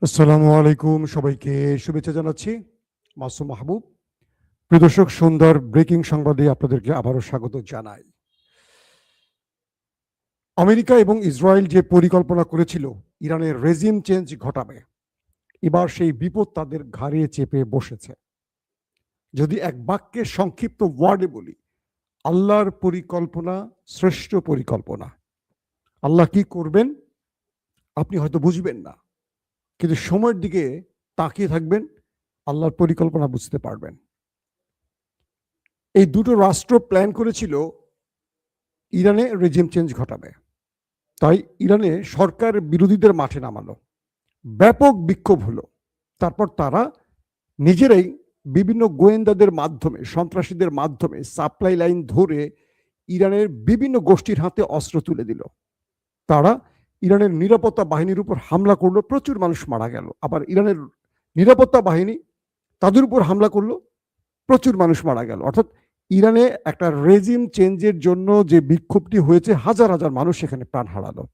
আসসালামু আলাইকুম, সবাইকে শুভেচ্ছা জানাচ্ছি। মাসুম মাহবুব। প্রিয় দর্শক, সুন্দর ব্রেকিং সংবাদে আপনাদেরকে আবারও স্বাগত জানাই। আমেরিকা এবং ইসরায়েল যে পরিকল্পনা করেছিল ইরানের রেজিম চেঞ্জ ঘটাবে, এবার সেই বিপদ তাদের ঘাড়ে চেপে বসেছে। যদি এক বাক্যে সংক্ষিপ্ত ওয়ার্ডে বলি, আল্লাহর পরিকল্পনা শ্রেষ্ঠ পরিকল্পনা। আল্লাহ কি করবেন আপনি হয়তো বুঝবেন না, কিন্তু সময়ের দিকে তাকিয়ে থাকবেন, আল্লাহর পরিকল্পনা বুঝতে পারবেন। এই দুটো রাষ্ট্র প্ল্যান করেছিল ইরানে রেজিম চেঞ্জ ঘটাবে, তাই ইরানে সরকার বিরোধীদের মাঠে নামালো, ব্যাপক বিক্ষোভ হলো। তারপর তারা নিজেরাই বিভিন্ন গোয়েন্দাদের মাধ্যমে, সন্ত্রাসীদের মাধ্যমে সাপ্লাই লাইন ধরে ইরানের বিভিন্ন গোষ্ঠীর হাতে অস্ত্র তুলে দিল। তারা ইরানের নিরাপত্তা বাহিনীর উপর হামলা করলো, প্রচুর মানুষ মারা গেল। আবার ইরানের নিরাপত্তা বাহিনী তাদের উপর হামলা করলো, প্রচুর মানুষ মারা গেল। অর্থাৎ ইরানে একটা রেজিম চেঞ্জের জন্য যে বিক্ষোভটি হয়েছে, হাজার হাজার মানুষ সেখানে প্রাণ হারালো।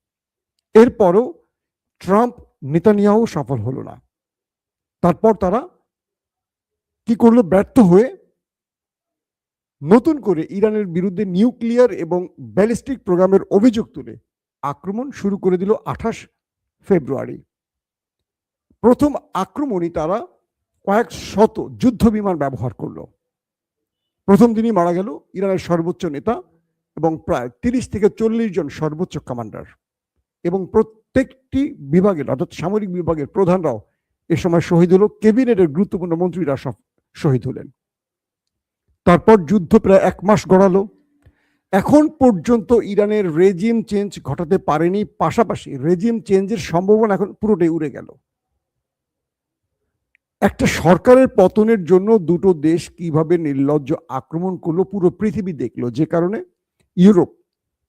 এরপরও ট্রাম্প নেতানিয়াহু সফল হলো না। তারপর তারা কি করলো, ব্যর্থ হয়ে নতুন করে ইরানের বিরুদ্ধে নিউক্লিয়ার এবং ব্যালিস্টিক প্রোগ্রামের অভিযোগ তুলে আক্রমণ শুরু করে দিল 28 ফেব্রুয়ারি। প্রথম আক্রমণই তারা কয়েক শত যুদ্ধ বিমান ব্যবহার করলো। প্রথম দিনই মারা গেল ইরানের সর্বোচ্চ নেতা এবং প্রায় 30 থেকে 40 জন সর্বোচ্চ কমান্ডার, এবং প্রত্যেকটি বিভাগের অর্থাৎ সামরিক বিভাগের প্রধানরাও এ সময় শহীদ হলো। ক্যাবিনেটের গুরুত্বপূর্ণ মন্ত্রীরা সব শহীদ হলেন। তারপর যুদ্ধ প্রায় 1 মাস গড়ালো। এখন পর্যন্ত ইরানের রেজিম চেঞ্জ ঘটাতে পারেনি, পাশাপাশি রেজিম চেঞ্জের সম্ভাবনা এখন পুরোটাই উড়ে গেল। একটা সরকারের পতনের জন্য দুটো দেশ কিভাবে নির্লজ্জ আক্রমণ করলো পুরো পৃথিবী দেখলো, যে কারণে ইউরোপ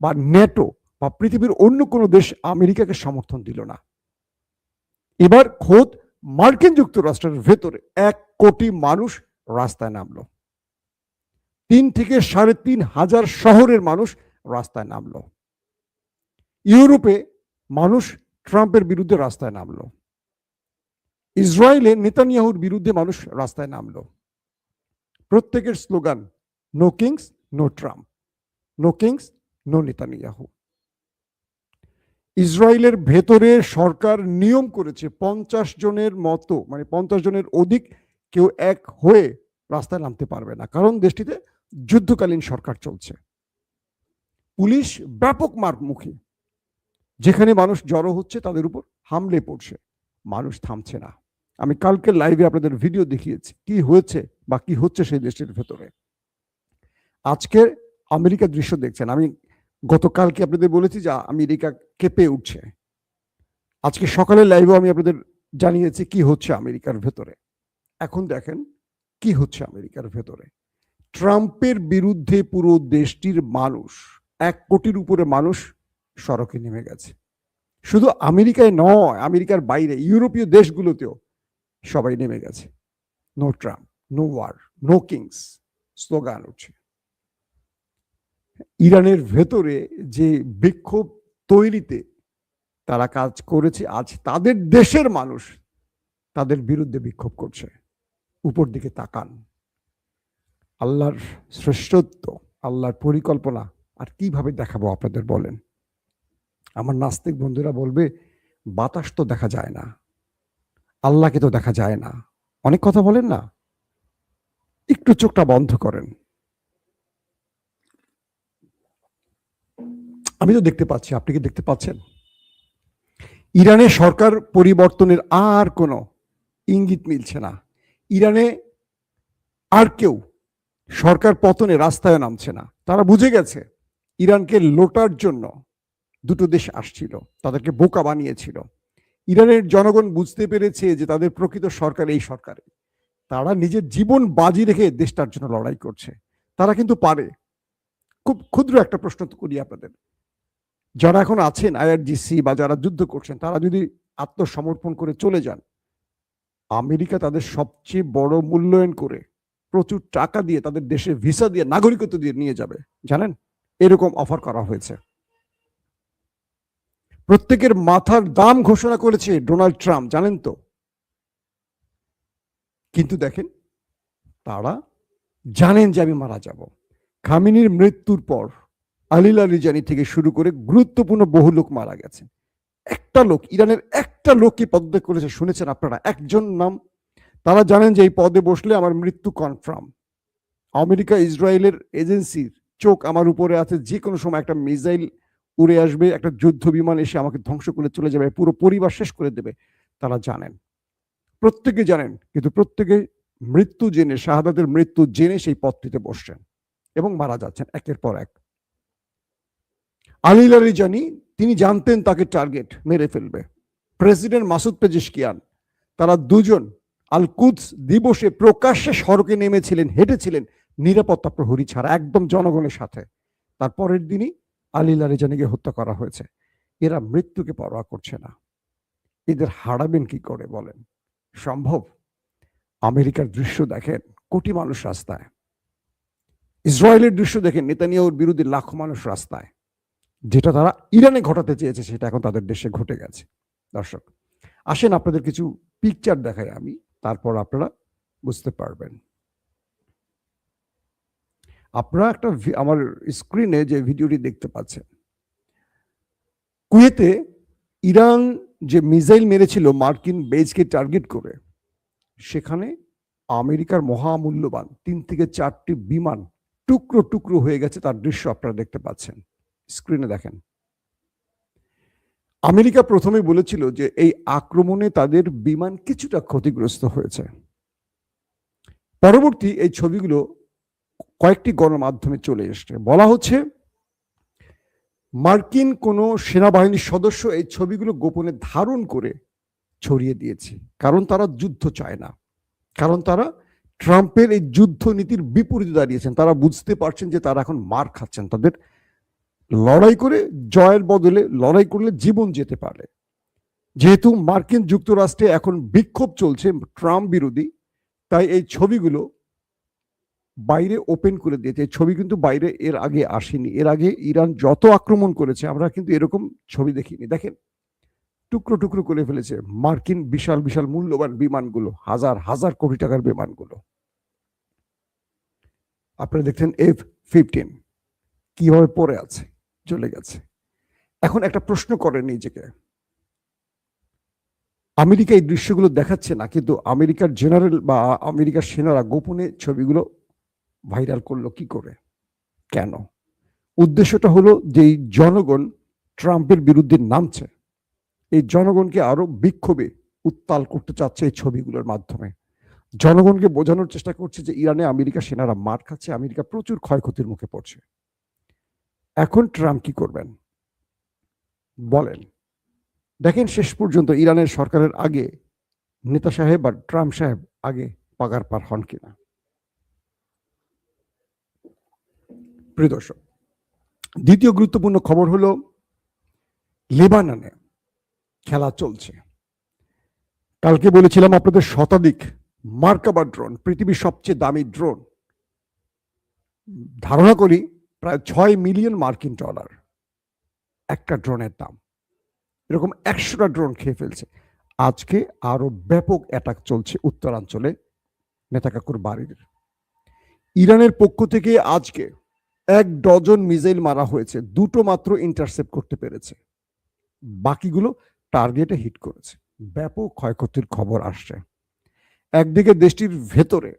বা ন্যাটো বা পৃথিবীর অন্য কোনো দেশ আমেরিকাকে সমর্থন দিল না। এবার খোদ মার্কিন যুক্তরাষ্ট্রের ভেতরে 1 কোটি মানুষ রাস্তায় নামলো। 3 থেকে 3.5 হাজার শহরের মানুষ রাস্তায় নামলো। ইউরোপে মানুষ ট্রাম্পের বিরুদ্ধে রাস্তায় নামলো। ইসরায়েলে নেতানিয়াহুর বিরুদ্ধে মানুষ রাস্তায় নামলো। প্রত্যেকের slogan, no kings no Trump, no kings no Netanyahu. ইসরায়েলের ভেতরে সরকার নিয়ম করেছে 50 জনের মতো, মানে 50 জনের অধিক কেউ এক হয়ে রাস্তায় নামতে পারবে না, কারণ দেশটিতে যুদ্ধকালীন সরকার চলছে। পুলিশ ব্যাপক মারমুখী, যেখানে মানুষ জড়ো হচ্ছে তাদের উপর হামলে পড়ছে, মানুষ থামছে না। আমি কালকে লাইভে আপনাদের ভিডিও দেখিয়েছি কি হয়েছে বা কি হচ্ছে সেই দেশটির ভেতরে। আজকে আমেরিকার দৃশ্য দেখছেন। আমি গতকালকে আপনাদের বলেছি যে আমেরিকা কেঁপে উঠছে। আজকে সকালে লাইভে আমি আপনাদের জানিয়েছি কি হচ্ছে আমেরিকার ভেতরে। এখন দেখেন কি হচ্ছে আমেরিকার ভেতরে। ট্রাম্পের বিরুদ্ধে পুরো দেশটির মানুষ, 1 কোটির উপরে মানুষ সড়কে নেমে গেছে। শুধু আমেরিকায় নয়, আমেরিকার বাইরে ইউরোপীয় দেশগুলোতেও সবাই নেমে গেছে। No Trump, no war, no kings slogan উঠছে। ইরানের ভেতরে যে বিক্ষোভ তৈরিতে তারা কাজ করেছে, আজ তাদের দেশের মানুষ তাদের বিরুদ্ধে বিক্ষোভ করছে। উপর দিকে তাকান। আল্লাহর শ্রেষ্ঠত্ব, আল্লাহর পরিকল্পনা আর কিভাবে দেখাবো আপনাদের বলেন? আমার নাস্তিক বন্ধুরা বলবে, বাতাস তো দেখা যায় না, আল্লাহকে তো দেখা যায় না, অনেক কথা বলেন না। একটু চোখটা বন্ধ করেন। আমি তো দেখতে পাচ্ছি, আপনি কি দেখতে পাচ্ছেন? ইরানে সরকার পরিবর্তনের আর কোনো ইঙ্গিত মিলছে না। ইরানে আর কেউ সরকার পতনে রাস্তায় নামছে না। তারা বুঝে গেছে ইরানকে লোটার জন্য দুটো দেশ আসছিল, তাদেরকে বোকা বানিয়েছিল। ইরানের জনগণ বুঝতে পেরেছে যে তাদের প্রকৃত সরকার এই সরকারে। তারা নিজের জীবন বাজি রেখে দেশটার জন্য লড়াই করছে। তারা কিন্তু পারে। খুব ক্ষুদ্র একটা প্রশ্ন করি আপনাদের, যারা এখন আছেন আইআরজিসি বা যারা যুদ্ধ করছেন, তারা যদি আত্মসমর্পণ করে চলে যান, আমেরিকা তাদের সবচেয়ে বড় মূল্যায়ন করে প্রচুর টাকা দিয়ে তাদের দেশে ভিসা দিয়ে নাগরিকত্ব দিয়ে নিয়ে যাবে। জানেন, এরকম অফার করা হয়েছে। প্রত্যেকের মাথার দাম ঘোষণা করেছে ডোনাল্ড ট্রাম্প, জানেন তো? কিন্তু দেখেন, তারা জানেন যে আমি মারা যাব। খামেনির মৃত্যুর পর আলী লারিজানি থেকে শুরু করে গুরুত্বপূর্ণ বহু লোক মারা গেছে। একটা লোক, ইরানের একটা লোককে পদত্যাগ করেছে, শুনেছেন আপনারা? একজন নাম। তারা জানেন যে এই পদে বসলে আমার মৃত্যু কনফার্ম। আমেরিকা ইসরায়েলের এজেন্সির চোখ আমার উপরে আছে, যে কোনো সময় একটা মিসাইল উড়ে আসবে, একটা যুদ্ধ বিমান এসে আমাকে ধ্বংস করে চলে যাবে, পুরো পরিবার শেষ করে দেবে। তারা জানেন, প্রত্যেকে জানেন, কিন্তু প্রত্যেকে মৃত্যু জেনে, শাহাদাতের মৃত্যু জেনে সেই পদটিতে বসছেন এবং মারা যাচ্ছেন একের পর এক। আলী লারিজানি, তিনি জানতেন তাকে টার্গেট মেরে ফেলবে। প্রেসিডেন্ট মাসুদ পেজিশকিয়ান, তারা দুজন আল কুদস দিবসে প্রকাশ্যে সড়কে নেমেছিলেন, হেঁটেছিলেন নিরাপত্তা প্রহরী ছাড়া, একদম জনগণের সাথে। তারপরের দিনই আলী লারিজানিকে হত্যা করা হয়েছে। এরা মৃত্যুকে পরোয়া করছে না। এদের হারাবেন কি করে বলেন? সম্ভব? আমেরিকার দৃশ্য দেখেন, কোটি মানুষ রাস্তায়। ইসরায়েলের দৃশ্য দেখেন, নেতানিয়াহুর বিরুদ্ধে লাখো মানুষ রাস্তায়। যেটা তারা ইরানে ঘটাতে চেয়েছে সেটা এখন তাদের দেশে ঘটে গেছে। দর্শক, আসেন আপনাদের কিছু পিকচার দেখাই আমি, তারপর আপনারা বুঝতে পারবেন। আপনারা একটা আমার স্ক্রিনে যে ভিডিওটি দেখতে পাচ্ছেন, কুয়েতে ইরান যে মিসাইল মেরেছিল মার্কিন বেজকে টার্গেট করে, সেখানে আমেরিকার মহামূল্যবান 3 থেকে 4টি বিমান টুকরো টুকরো হয়ে গেছে, তার দৃশ্য আপনারা দেখতে পাচ্ছেন। স্ক্রিনে দেখেন। আমেরিকা প্রথমে বলেছিল যে এই আক্রমণে তাদের বিমান কিছুটা ক্ষতিগ্রস্ত হয়েছে। পরবর্তী এই ছবিগুলো কয়েকটি গণমাধ্যমে চলে এসছে। বলা হচ্ছে মার্কিন কোনো সেনাবাহিনীর সদস্য এই ছবিগুলো গোপনে ধারণ করে ছড়িয়ে দিয়েছে, কারণ তারা যুদ্ধ চায় না, কারণ তারা ট্রাম্পের এই যুদ্ধ নীতির বিপরীতে দাঁড়িয়েছেন। তারা বুঝতে পারছেন যে তারা এখন মার খাচ্ছেন, তাদের লড়াই করে জয়ের বদলে লড়াই করলে জীবন যেতে পারে। যেহেতু মার্কিন যুক্তরাষ্ট্রে এখন বিক্ষোভ চলছে ট্রাম্প বিরোধী, তাই এই ছবিগুলো বাইরে ওপেন করে দিয়েছে। এই ছবি কিন্তু বাইরে এর আগে আসেনি। এর আগে ইরান যত আক্রমণ করেছে আমরা কিন্তু এরকম ছবি দেখিনি। দেখেন, টুকরো টুকরো করে ফেলেছে মার্কিন বিশাল বিশাল মূল্যবান বিমানগুলো, হাজার হাজার কোটি টাকার বিমানগুলো। আপনারা দেখছেন F-15 কিভাবে পড়ে আছে, চলে গেছে। এখন একটা প্রশ্ন করেন নিজেকে, আমেরিকা এই দৃশ্যগুলো দেখাচ্ছে না, কিন্তু আমেরিকার জেনারেল বা আমেরিকার সেনারা গোপনে ছবিগুলো ভাইরাল করলো কি করে, কেন? উদ্দেশ্যটা হলো যে জনগণ ট্রাম্পের বিরুদ্ধে নামছে, এই জনগণকে আরো বিক্ষোভে উত্তাল করতে চাচ্ছে এই ছবিগুলোর মাধ্যমে। জনগণকে বোঝানোর চেষ্টা করছে যে ইরানে আমেরিকা সেনারা মার খাচ্ছে, আমেরিকা প্রচুর ক্ষয়ক্ষতির মুখে পড়ছে। এখন ট্রাম্প কি করবেন বলেন? দেখেন, শেষ পর্যন্ত ইরানের সরকারের আগে নেতা সাহেব আর ট্রাম্প সাহেব আগে পাগার পার হন কিনা। প্রিয় দর্শক, দ্বিতীয় গুরুত্বপূর্ণ খবর হলো লেবাননে খেলা চলছে। কালকে বলেছিলাম আপনাদের শতাধিক মার্কাবা ড্রোন, পৃথিবীর সবচেয়ে দামি ড্রোন, ধারণা করি প্রায় 6 মিলিয়ন মার্কিন ডলার একটা ড্রোনের দাম। এরকম 100টা ড্রোন খেয়ে ফেলছে। আজকে আরো ব্যাপক অ্যাটাক চলছে উত্তরাঞ্চলে নেতা কাকুর বাড়ির। ইরানের পক্ষ থেকে আজকে 1 ডজন মিসাইল মারা হয়েছে, 2টো মাত্র ইন্টারসেপ্ট করতে পেরেছে, বাকিগুলো টার্গেটে হিট করেছে। ব্যাপক ক্ষয়ক্ষতির খবর আসছে। একদিকে দেশটির ভেতরে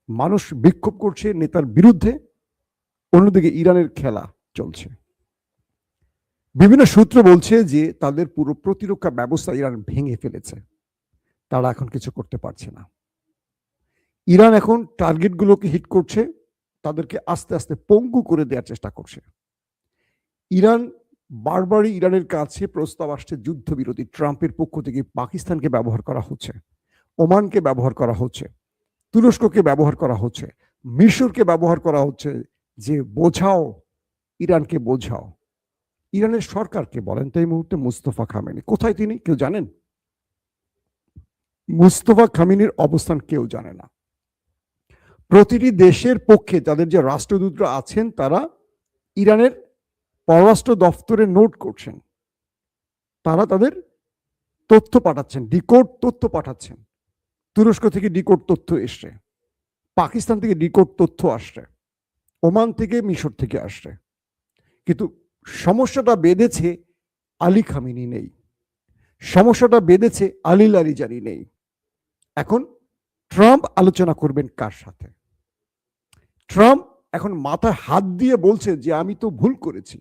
মানুষ বিক্ষোভ করছে নেতার বিরুদ্ধে, অন্যদিকে ইরানের খেলা চলছে। বিভিন্ন সূত্র বলছে যে তাদের পুরো প্রতিরক্ষা ব্যবস্থা ইরান ভেঙে ফেলেছে, তারা এখন কিছু করতে পারছে না। ইরান এখন টার্গেটগুলোকে হিট করছে, তাদেরকে আস্তে আস্তে পঙ্গু করে দেওয়ার চেষ্টা করছে। ইরান বারবারই ইরানের কাছে প্রস্তাব আসছে যুদ্ধবিরতি। ট্রাম্পের পক্ষ থেকে পাকিস্তানকে ব্যবহার করা হচ্ছে, ওমানকে ব্যবহার করা হচ্ছে, তুরস্ককে ব্যবহার করা হচ্ছে, মিশরকে ব্যবহার করা হচ্ছে, যে বোঝাও, ইরানকে বোঝাও। ইরানের সরকারকে বলেন তো এই মুহূর্তে মুস্তফা খামেনি কোথায়, তিনি কেউ জানেন? মুস্তফা খামেনির অবস্থান কেউ জানে না। প্রতিটি দেশের পক্ষে তাদের যে রাষ্ট্রদূতরা আছেন তারা ইরানের পররাষ্ট্র দপ্তরে নোট করছেন, তারা তাদের তথ্য পাঠাচ্ছেন, ডিকোড তথ্য পাঠাচ্ছেন। তুরস্ক থেকে ডিকোড তথ্য এসছে, পাকিস্তান থেকে ডিকোড তথ্য আসছে, ওমান থেকে, মিশর থেকে আসছে। কিন্তু সমস্যাটা বেঁধেছে আলী খামেনি নেই, সমস্যাটা বেঁধেছে আলী লারিজানি নেই। এখন ট্রাম্প আলোচনা করবেন কার সাথে? ট্রাম্প এখন মাথায় হাত দিয়ে বলছে যে আমি তো ভুল করেছি,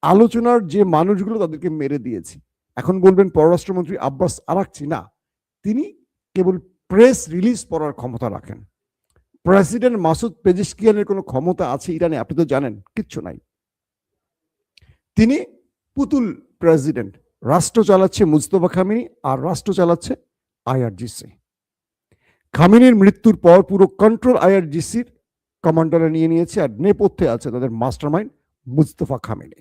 আলোচনার যে মানুষগুলো তাদেরকে মেরে দিয়েছি। এখন বলবেন পররাষ্ট্রমন্ত্রী আব্বাস আরাকচি, না, তিনি কেবল প্রেস রিলিজ পড়ার ক্ষমতা রাখেন। প্রেসিডেন্ট মাসুদ পেজিশকিয়ানের কোনো ক্ষমতা আছে ইরানে? আপনি তো জানেন কিচ্ছু নাই। তিনি পুতুল প্রেসিডেন্ট, রাষ্ট্র চালাচ্ছে মুস্তফা খামেনি আর রাষ্ট্র চালাচ্ছে আইআরজিসি। খামেনির মৃত্যুর পর পুরো কন্ট্রোল আইআরজিসির কমান্ডাররা নিয়ে নিয়েছে, আর নেপথ্যে আছে তাদের মাস্টারমাইন্ড মুস্তফা খামেনি।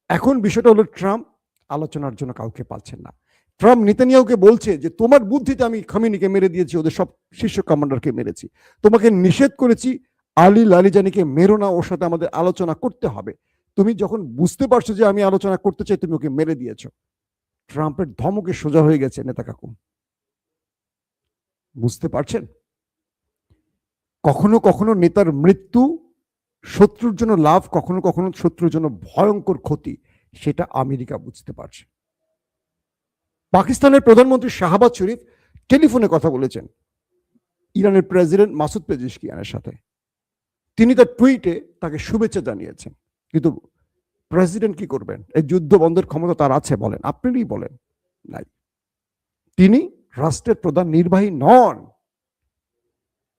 এখন বিষয়টা হলো ট্রাম্প আলোচনার জন্য কাউকে পাচ্ছেন না। ট্রাম্প নেতানিয়াহুকে বলছে যে তোমার বুদ্ধিতে আমি খামেনিকে মেরে দিয়েছি, ওদের সব শীর্ষ কমান্ডারকে মেরেছি, তোমাকে নিষেধ করেছি আলী লারিজানিকে মেরো না, ওর সাথে আমাদের আলোচনা করতে হবে। তুমি যখন বুঝতে পারছো যে আমি আলোচনা করতে চাই, তুমি ওকে মেরে দিয়েছ। ট্রাম্পের ধমকে সোজা হয়ে গেছে নেতা কাকু, বুঝতে পারছেন? কখনো কখনো নেতার মৃত্যু শত্রুর জন্য লাভ, কখনো কখনো শত্রুর জন্য ভয়ঙ্কর ক্ষতি, সেটা আমেরিকা বুঝতে পারছে। পাকিস্তানের প্রধানমন্ত্রী শাহবাজ শরীফ টেলিফোনে কথা বলেছেন ইরানের প্রেসিডেন্ট মাসুদ পেজিশকিয়ানের সাথে। তিনি তার টুইটে তাকে শুভেচ্ছা জানিয়েছেন। কিন্তু প্রেসিডেন্ট কি করবেন? এই যুদ্ধ বন্ধের ক্ষমতা তার আছে? বলেন, আপনিই বলেন। নাই। তিনি রাষ্ট্রের প্রধান নির্বাহী নন।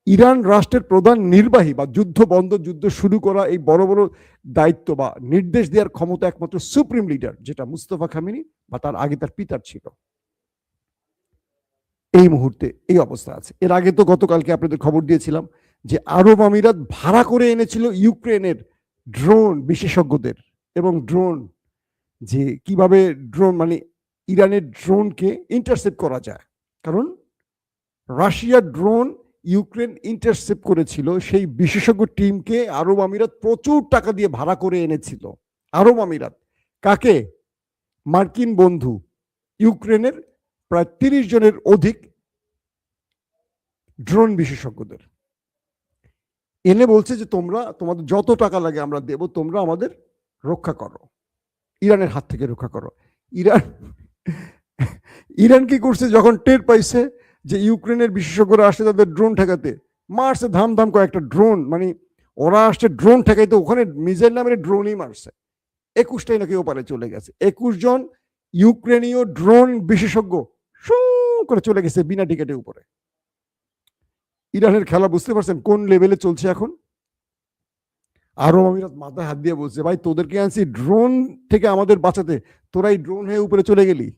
ইরান রাষ্ট্রের প্রধান নির্বাহী বা যুদ্ধ বন্ধ, যুদ্ধ শুরু করা, এই বড় বড় দায়িত্ব বা নির্দেশ দেওয়ার ক্ষমতা একমাত্র সুপ্রিম লিডার, যেটা মুস্তফা খামেনি বা তার আগে তার পিতার ছিল। এই মুহূর্তে এই অবস্থা আছে। এর আগে তো গতকালকে আপনাদের খবর দিয়েছিলাম যে আরব আমিরাত ভাড়া করে এনেছিল ইউক্রেনের ড্রোন বিশেষজ্ঞদের, এবং ড্রোন যে কিভাবে ড্রোন মানে ইরানের ড্রোনকে ইন্টারসেপ্ট করা যায়। কারণ রাশিয়ার ড্রোন ইউক্রেন ইন্টারসেপ্ট করেছিল, সেই বিশেষজ্ঞ টিমকে আরব আমিরাত প্রচুর টাকা দিয়ে ভাড়া করে এনেছিল। আরব আমিরাত কাকে? মার্কিন বন্ধু ইউক্রেনের প্রায় 30 জনের অধিক ড্রোন বিশেষজ্ঞদের এনে বলছে যে তোমরা, তোমাদের যত টাকা লাগে আমরা দেব, তোমরা আমাদের রক্ষা করো, ইরানের হাত থেকে রক্ষা করো। ইরান কি করছে? যখন টের পাইছে যে ইউক্রেনের বিশেষজ্ঞরা আসছে তাদের ড্রোন ঠেকাতে, মারছে ধাম ধাম কয়েকটা ড্রোন। মানে ওরা আসছে ড্রোন ঠেকাইতে, ওখানে মিসাইল নামের ড্রোনই মারছে। 21টাই নাকি ওপারে চলে গেছে। 21 জন ইউক্রেনীয় ড্রোন বিশেষজ্ঞ শু করে চলে গেছে বিনা টিকেটে উপরে। ইরানের খেলা বুঝতে পারছেন কোন লেভেলে চলছে এখন? আরব আমিরাত মাথায় হাত দিয়ে বলছে, ভাই তোদেরকে আনছি ড্রোন থেকে আমাদের বাঁচাতে, তোরা এই ড্রোন হয়ে উপরে চলে গেলি,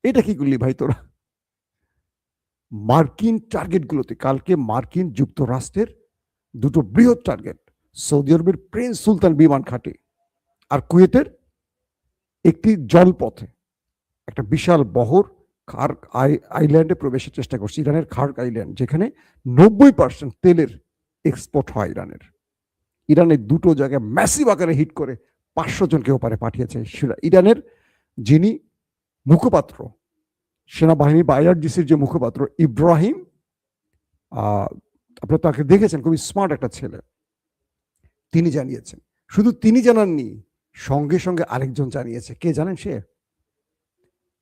এটা কি করলি ভাই তোরা? মার্কিন টার্গেটগুলোতে কালকে মার্কিন যুক্তরাষ্ট্রের দুটো বৃহৎ টার্গেট, সৌদি আরবের প্রিন্স সুলতান বিমান ঘাঁটি আর কুয়েতের একটি জলপথে একটা বিশাল বহর খার্ক আইল্যান্ডে প্রবেশের চেষ্টা করছে, ইরানের খার্ক আইল্যান্ড, যেখানে 90% তেলের এক্সপোর্ট হয় ইরানের। ইরানের দুটো জায়গায় ম্যাসিভ আকারে হিট করে 500 জনকে ওপারে পাঠিয়েছে। ইরানের যিনি মুখপাত্র, সেনাবাহিনী বা আইআরজিসির যে মুখপাত্র ইব্রাহিম, আপনারা তাকে দেখেছেন, খুবই স্মার্ট একটা ছেলে, তিনি জানিয়েছেন। শুধু তিনি জানাননি, সঙ্গে সঙ্গে আরেকজন জানিয়েছে। কে জানেন সে?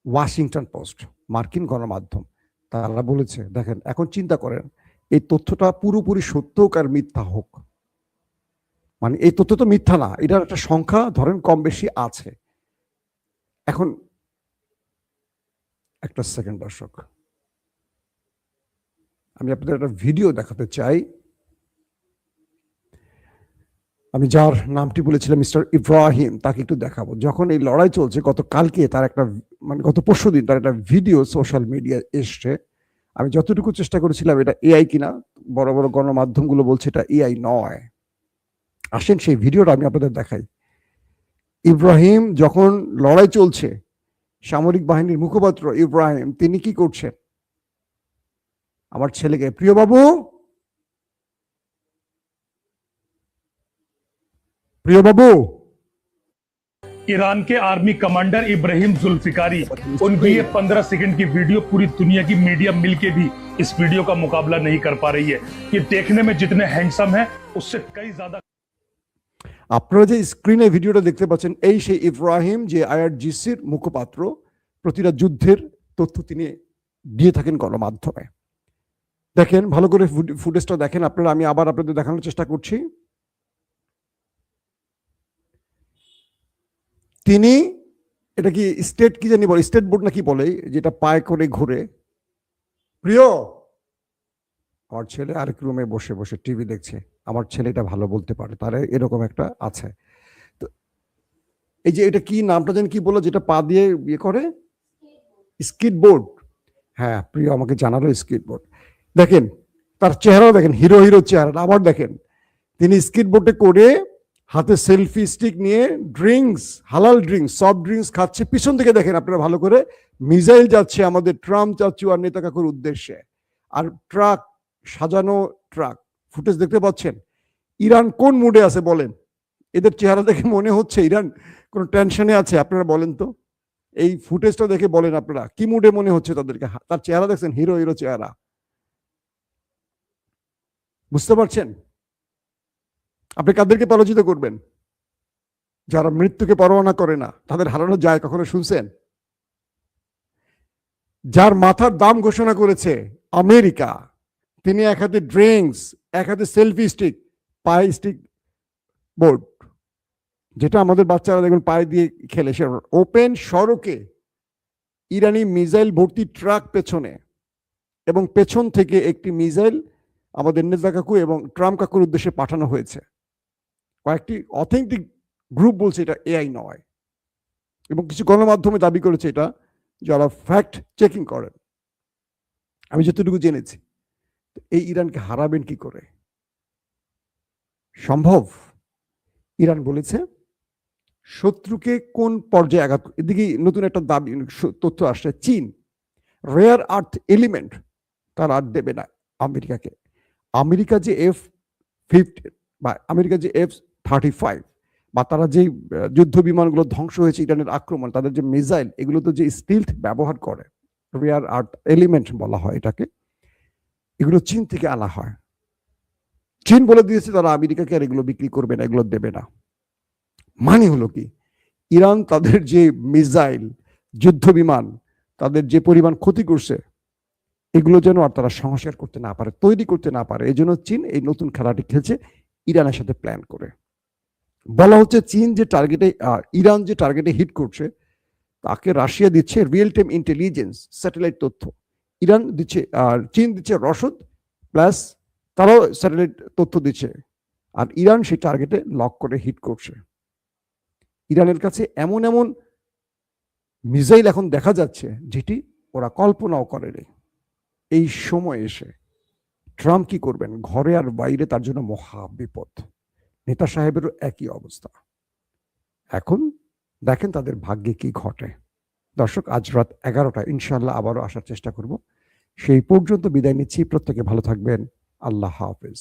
ওয়াশিংটন পোস্ট, মার্কিন গণমাধ্যম। তারা বলেছে দেখেন, এখন চিন্তা করেন এই তথ্যটা পুরোপুরি সত্য হোক আর মিথ্যা হোক, মানে এই তথ্য তো মিথ্যা না, এটার একটা সংখ্যা ধরেন কম বেশি আছে। এখন একটা সেকেন্ড দর্শক, আমি আপনাদের একটা ভিডিও দেখাতে চাই। আমি যার নামটি বলেছিলাম মিস্টার ইব্রাহিম, তাকে একটু দেখাবো। যখন এই লড়াই চলছে, গতকালকে তার একটা, মানে গত পরশু দিন তার একটা ভিডিও সোশ্যাল মিডিয়া এসছে। আমি যতটুকু চেষ্টা করেছিলাম এটা এআই কিনা, বড় বড় গণমাধ্যমগুলো বলছে এটা এআই নয়। আসেন সেই ভিডিওটা আমি আপনাদের দেখাই। ইব্রাহিম যখন লড়াই চলছে, সামরিক বাহিনীর মুখপাত্র ইব্রাহিম তিনি কি করছেন? আমার ছেলেকে, প্রিয় বাবু, প্রিয় বাবু, ईरान के आर्मी कमांडर इब्राहिम जुल्फिकारी, उनकी ये 15 सेकंड की वीडियो पूरी दुनिया की मीडिया मिलके भी इस वीडियो का मुकाबला नहीं कर पा रही है। ये देखने में जितने हैंडसम है उससे कई ज्यादा। আপনারা যে স্ক্রিনে ভিডিওটা দেখতে পাচ্ছেন এই সেই ইব্রাহিম যে আইআরজিসির মুখপাত্র, প্রতিটা যুদ্ধের তথ্য তিনি দিয়ে থাকেন গণমাধ্যমে। দেখেন ভালো করে ফুটেজটা দেখেন আপনারা, আমি আবার আপনাদের দেখানোর চেষ্টা করছি। তিনি এটা কি স্টেট কি জানি বলে, স্টেট বোর্ড না কি বলে, যেটা পায়ে করে ঘুরে। প্রিয়, আমার ছেলে আরেক রুমে বসে বসে টিভি দেখছে, আমার ছেলেটা ভালো বলতে পারে, তার এরকম একটা আছে। তো এই যে এটা কি নামটা যেন কি বললো, যেটা পা দিয়ে ইয়ে করে, স্কিট বোর্ড। হ্যাঁ প্রিয় আমাকে জানালো স্কিট বোর্ড। দেখেন তার চেহারাও দেখেন, হিরো হিরো চেহারা। আবার দেখেন তিনি স্কিট বোর্ডে করে হাতে সেলফি স্টিক নিয়ে ড্রিঙ্কস, হালাল ড্রিঙ্কস, সফট ড্রিঙ্কস খাচ্ছে। পিছন থেকে দেখেন আপনারা ভালো করে, মিসাইল যাচ্ছে আমাদের ট্রাম্প চাচু আর নেতা কাকুর উদ্দেশ্যে, আর ট্রাক, সাজানো ট্রাক। ফুটেজ দেখতে পাচ্ছেন। ইরান কোন মুডে আছে বলেন? এদের চেহারা দেখে মনে হচ্ছে ইরান কোনো টেনশনে আছে? আপনারা বলেন তো, এই ফুটেজটা দেখে বলেন আপনারা কি মুডে মনে হচ্ছে তাদেরকে? তার চেহারা দেখছেন, হিরো হিরো চেহারা। বুঝতে পারছেন? আপনি কাদেরকে পরাজিত করবেন? যারা মৃত্যুকে পরোয়া করে না, তাদের হারানো যায় কখনো শুনছেন? যার মাথার দাম ঘোষণা করেছে আমেরিকা, তিনি এক হাতে ড্রিঙ্কস, এক হাতে সেলফি স্টিক, পায়ে স্টিক বোর্ড, যেটা আমাদের বাচ্চারা দেখুন পায়ে দিয়ে খেলে, সে ওপেন সড়কে ইরানি মিসাইল ভর্তি ট্রাক পেছনে, এবং পেছন থেকে একটি মিসাইল আমাদের নেতা কাকু এবং ট্রাম্প কাকুর উদ্দেশ্যে পাঠানো হয়েছে। কয়েকটি অথেন্টিক গ্রুপ বলছে এটা এআই নয়, এবং কিছু গণমাধ্যমে দাবি করেছে এটা, যারা ফ্যাক্ট চেকিং করেন। আমি যতটুকু জেনেছি, এই ইরানকে হারাবেন কি করে? সম্ভব? ইরান বলেছে শত্রুকে কোন পর্যায়ে আঘাত। এদিকে নতুন একটা দাবি, তথ্য আসছে, চীন রেয়ার আর্থ এলিমেন্ট তারা আর দেবে না আমেরিকাকে। আমেরিকা যে F-15 বা আমেরিকা যে F-35 বা তারা যে যুদ্ধ বিমানগুলো ধ্বংস হয়েছে ইরানের আক্রমণ, তাদের যে মিসাইল, এগুলো তো যে স্টিলথ ব্যবহার করে, রেয়ার আর্থ এলিমেন্ট বলা হয় এটাকে, এগুলো চীন থেকে আনা হয়। চীন বলে দিয়েছে তারা আমেরিকাকে আর এগুলো বিক্রি করবে না, এগুলো দেবে না। মানে হলো কি, ইরান তাদের যে মিসাইল, যুদ্ধ বিমান, তাদের যে পরিমাণ ক্ষতি করছে, এগুলো যেন আর তারা সংস্কার করতে না পারে, তৈরি করতে না পারে। এই জন্য চীন এই নতুন খেলাটি খেলছে ইরানের সাথে প্ল্যান করে। বলা হচ্ছে চীন যে টার্গেটে, ইরান যে টার্গেটে হিট করছে, তাকে রাশিয়া দিচ্ছে রিয়েল টাইম ইন্টেলিজেন্স, স্যাটেলাইট তথ্য। ইরান দিচ্ছে, আর চীন দিচ্ছে রসদ, প্লাস তারাও স্যাটেলাইট তথ্য দিচ্ছে, আর ইরান সেই টার্গেটে লক করে হিট করছে। ইরানের কাছে এমন এমন মিসাইল এখন দেখা যাচ্ছে যেটি ওরা কল্পনাও করেনি। এই সময় এসে ট্রাম্প কি করবেন? ঘরে আর বাইরে তার জন্য মহা বিপদ। নেতা সাহেবেরও একই অবস্থা। এখন দেখেন তাদের ভাগ্যে কি ঘটে। দর্শক, আজ রাত 11টায় ইনশাআল্লাহ আবারও আসার চেষ্টা করব। সেই পর্যন্ত বিদায় নিচ্ছি। প্রত্যেকে ভালো থাকবেন। আল্লাহ হাফেজ।